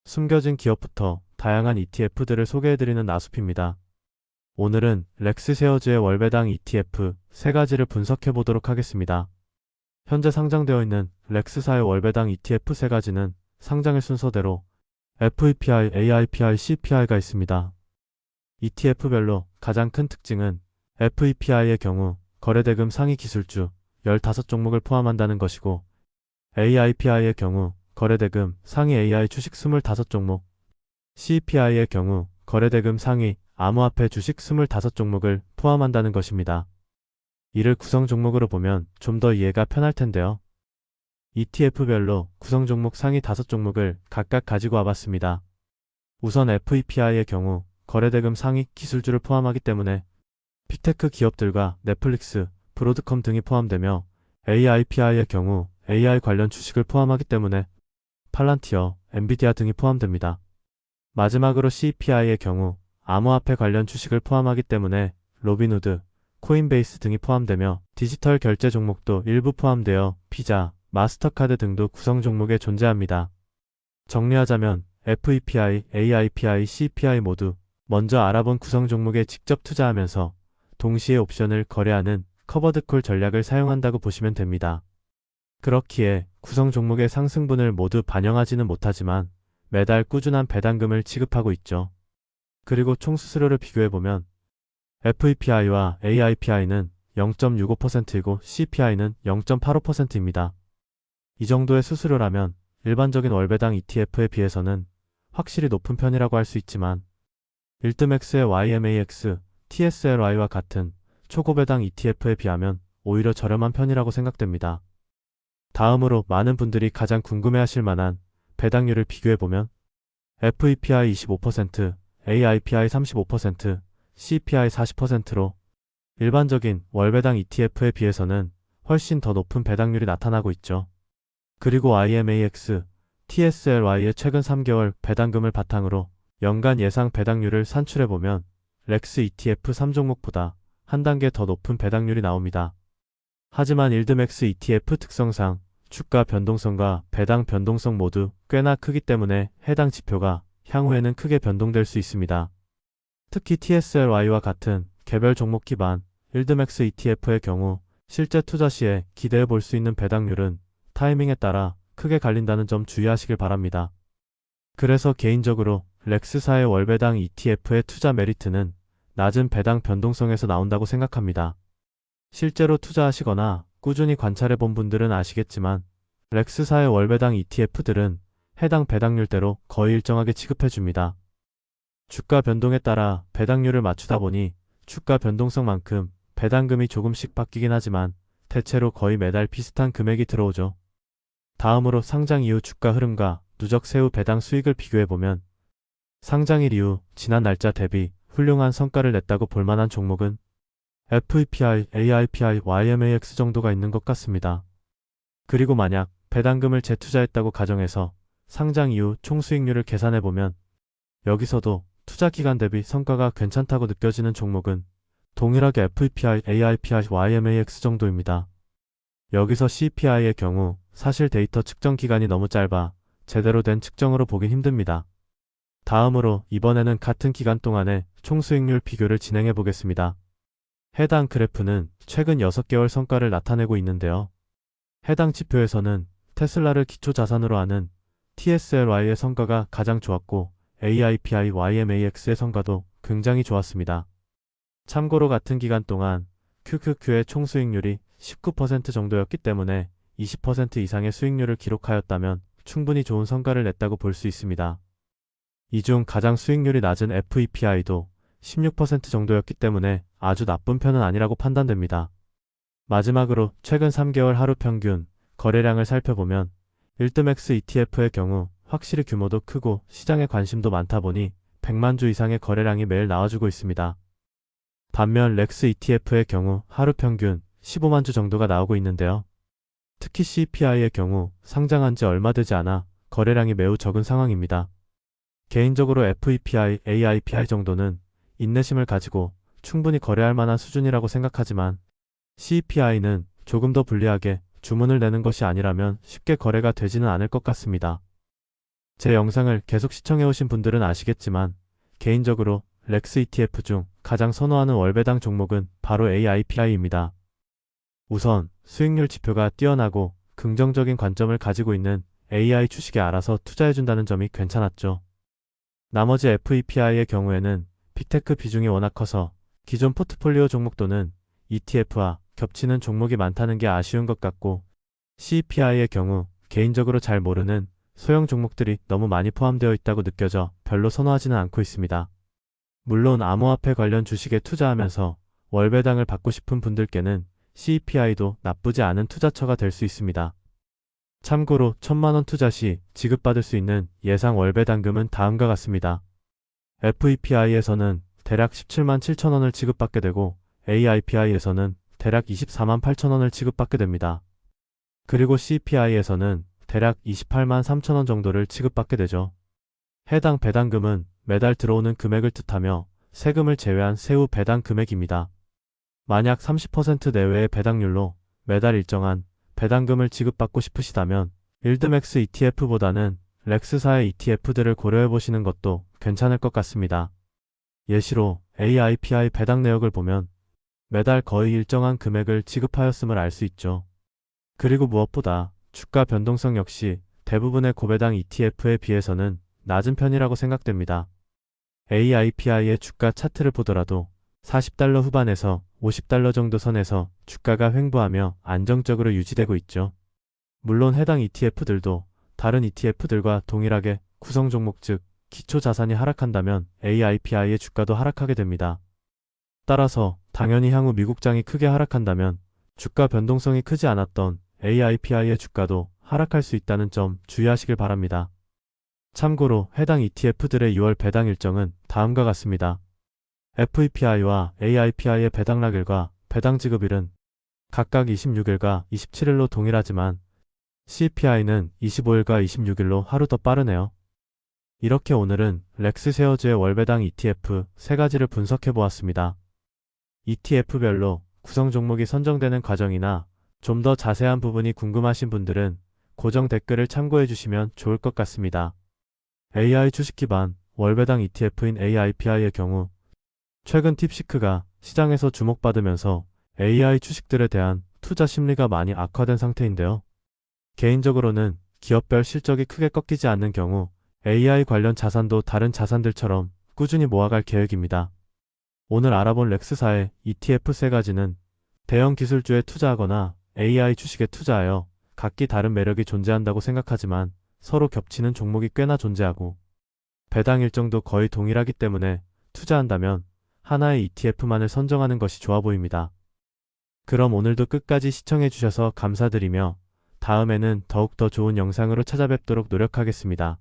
숨겨진 기업부터 다양한 ETF들을 소개해드리는 나숲입니다. 오늘은 렉스셰어즈의 월배당 ETF 3가지를 분석해보도록 하겠습니다. 현재 상장되어 있는 렉스사의 월배당 ETF 3가지는 상장일 순서대로 FEPI, AIPI, CPI가 있습니다. ETF별로 가장 큰 특징은 FEPI의 경우 거래대금 상위 기술주 15종목을 포함한다는 것이고, AIPI의 경우 거래대금 상위 AI 주식 25종목, CPI의 경우 거래대금 상위 암호화폐 주식 25종목을 포함한다는 것입니다. 이를 구성 종목으로 보면 좀 더 이해가 편할 텐데요. ETF별로 구성 종목 상위 5종목을 각각 가지고 와봤습니다. 우선 FEPI의 경우 거래대금 상위 기술주를 포함하기 때문에 빅테크 기업들과 넷플릭스, 브로드컴 등이 포함되며, AIPI의 경우 AI 관련 주식을 포함하기 때문에 팔란티어, 엔비디아 등이 포함됩니다. 마지막으로 CPI의 경우 암호화폐 관련 주식을 포함하기 때문에 로빈후드, 코인베이스 등이 포함되며 디지털 결제 종목도 일부 포함되어 비자, 마스터카드 등도 구성 종목에 존재합니다. 정리하자면 FEPI, AIPI, CPI 모두 먼저 알아본 구성 종목에 직접 투자하면서 동시에 옵션을 거래하는 커버드콜 전략을 사용한다고 보시면 됩니다. 그렇기에 구성 종목의 상승분을 모두 반영하지는 못하지만 매달 꾸준한 배당금을 지급하고 있죠. 그리고 총 수수료를 비교해보면 FEPI와 AIPI는 0.65%이고 CPI는 0.85%입니다. 이 정도의 수수료라면 일반적인 월배당 ETF에 비해서는 확실히 높은 편이라고 할 수 있지만, 일드맥스의 YMAX, TSLY와 같은 초고배당 ETF에 비하면 오히려 저렴한 편이라고 생각됩니다. 다음으로 많은 분들이 가장 궁금해하실 만한 배당률을 비교해보면 FEPI 25%, AIPI 35%, CPI 40%로 일반적인 월배당 ETF에 비해서는 훨씬 더 높은 배당률이 나타나고 있죠. 그리고 YMAX, TSLY의 최근 3개월 배당금을 바탕으로 연간 예상 배당률을 산출해보면 렉스 ETF 3종목보다 한 단계 더 높은 배당률이 나옵니다. 하지만 일드맥스 ETF 특성상 주가 변동성과 배당 변동성 모두 꽤나 크기 때문에 해당 지표가 향후에는 크게 변동될 수 있습니다. 특히 TSLY와 같은 개별 종목 기반 일드맥스 ETF의 경우 실제 투자 시에 기대해 볼 수 있는 배당률은 타이밍에 따라 크게 갈린다는 점 주의하시길 바랍니다. 그래서 개인적으로 렉스사의 월배당 ETF의 투자 메리트는 낮은 배당 변동성에서 나온다고 생각합니다. 실제로 투자하시거나 꾸준히 관찰해 본 분들은 아시겠지만 렉스사의 월배당 ETF들은 해당 배당률대로 거의 일정하게 지급해 줍니다. 주가 변동에 따라 배당률을 맞추다 보니 주가 변동성만큼 배당금이 조금씩 바뀌긴 하지만 대체로 거의 매달 비슷한 금액이 들어오죠. 다음으로 상장 이후 주가 흐름과 누적 세후 배당 수익을 비교해보면 상장일 이후 지난 날짜 대비 훌륭한 성과를 냈다고 볼만한 종목은 FEPI, AIPI, YMAX 정도가 있는 것 같습니다. 그리고 만약 배당금을 재투자했다고 가정해서 상장 이후 총 수익률을 계산해보면 여기서도 투자 기간 대비 성과가 괜찮다고 느껴지는 종목은 동일하게 FEPI, AIPI, YMAX 정도입니다. 여기서 CPI의 경우 사실 데이터 측정 기간이 너무 짧아 제대로 된 측정으로 보긴 힘듭니다. 다음으로 이번에는 같은 기간 동안의 총 수익률 비교를 진행해 보겠습니다. 해당 그래프는 최근 6개월 성과를 나타내고 있는데요. 해당 지표에서는 테슬라를 기초 자산으로 하는 TSLY의 성과가 가장 좋았고 AIPI, YMAX의 성과도 굉장히 좋았습니다. 참고로 같은 기간 동안 QQQ의 총 수익률이 19% 정도였기 때문에 20% 이상의 수익률을 기록하였다면 충분히 좋은 성과를 냈다고 볼 수 있습니다. 이 중 가장 수익률이 낮은 FEPI도 16% 정도였기 때문에 아주 나쁜 편은 아니라고 판단됩니다. 마지막으로 최근 3개월 하루 평균 거래량을 살펴보면 일드맥스 ETF의 경우 확실히 규모도 크고 시장에 관심도 많다 보니 100만 주 이상의 거래량이 매일 나와주고 있습니다. 반면 렉스 ETF의 경우 하루 평균 15만 주 정도가 나오고 있는데요. 특히 CPI의 경우 상장한 지 얼마 되지 않아 거래량이 매우 적은 상황입니다. 개인적으로 FEPI, AIPI 정도는 인내심을 가지고 충분히 거래할 만한 수준이라고 생각하지만 CPI는 조금 더 불리하게 주문을 내는 것이 아니라면 쉽게 거래가 되지는 않을 것 같습니다. 제 영상을 계속 시청해오신 분들은 아시겠지만 개인적으로 렉스 ETF 중 가장 선호하는 월배당 종목은 바로 AIPI입니다. 우선 수익률 지표가 뛰어나고 긍정적인 관점을 가지고 있는 AI 주식에 알아서 투자해준다는 점이 괜찮았죠. 나머지 FEPI의 경우에는 빅테크 비중이 워낙 커서 기존 포트폴리오 종목 또는 ETF와 겹치는 종목이 많다는 게 아쉬운 것 같고, CEPI의 경우 개인적으로 잘 모르는 소형 종목들이 너무 많이 포함되어 있다고 느껴져 별로 선호하지는 않고 있습니다. 물론 암호화폐 관련 주식에 투자하면서 월배당을 받고 싶은 분들께는 CEPI도 나쁘지 않은 투자처가 될 수 있습니다. 참고로 1000만원 투자 시 지급받을 수 있는 예상 월배당금은 다음과 같습니다. FEPI에서는 대략 17만 7천원을 지급받게 되고 AIPI에서는 대략 24만 8천원을 지급받게 됩니다. 그리고 CEPI에서는 대략 28만 3천원 정도를 지급받게 되죠. 해당 배당금은 매달 들어오는 금액을 뜻하며 세금을 제외한 세후 배당 금액입니다. 만약 30% 내외의 배당률로 매달 일정한 배당금을 지급받고 싶으시다면 일드맥스 ETF보다는 렉스사의 ETF들을 고려해보시는 것도 괜찮을 것 같습니다. 예시로 AIPI 배당 내역을 보면 매달 거의 일정한 금액을 지급하였음을 알 수 있죠. 그리고 무엇보다 주가 변동성 역시 대부분의 고배당 ETF에 비해서는 낮은 편이라고 생각됩니다. AIPI의 주가 차트를 보더라도 40달러 후반에서 50달러 정도 선에서 주가가 횡보하며 안정적으로 유지되고 있죠. 물론 해당 ETF들도 다른 ETF들과 동일하게 구성 종목 즉 기초 자산이 하락한다면 AIPI의 주가도 하락하게 됩니다. 따라서 당연히 향후 미국장이 크게 하락한다면 주가 변동성이 크지 않았던 AIPI의 주가도 하락할 수 있다는 점 주의하시길 바랍니다. 참고로 해당 ETF들의 6월 배당 일정은 다음과 같습니다. FEPI와 AIPI의 배당락일과 배당 지급일은 각각 26일과 27일로 동일하지만 CEPI는 25일과 26일로 하루 더 빠르네요. 이렇게 오늘은 렉스셰어즈의 월배당 ETF 3가지를 분석해 보았습니다. ETF별로 구성 종목이 선정되는 과정이나 좀 더 자세한 부분이 궁금하신 분들은 고정 댓글을 참고해 주시면 좋을 것 같습니다. AI 주식 기반 월배당 ETF인 AIPI의 경우 최근 팁시크가 시장에서 주목받으면서 AI 주식들에 대한 투자 심리가 많이 악화된 상태인데요. 개인적으로는 기업별 실적이 크게 꺾이지 않는 경우 AI 관련 자산도 다른 자산들처럼 꾸준히 모아갈 계획입니다. 오늘 알아본 렉스사의 ETF 3가지는 대형 기술주에 투자하거나 AI 주식에 투자하여 각기 다른 매력이 존재한다고 생각하지만 서로 겹치는 종목이 꽤나 존재하고 배당 일정도 거의 동일하기 때문에 투자한다면 하나의 ETF만을 선정하는 것이 좋아 보입니다. 그럼 오늘도 끝까지 시청해 주셔서 감사드리며 다음에는 더욱 더 좋은 영상으로 찾아뵙도록 노력하겠습니다.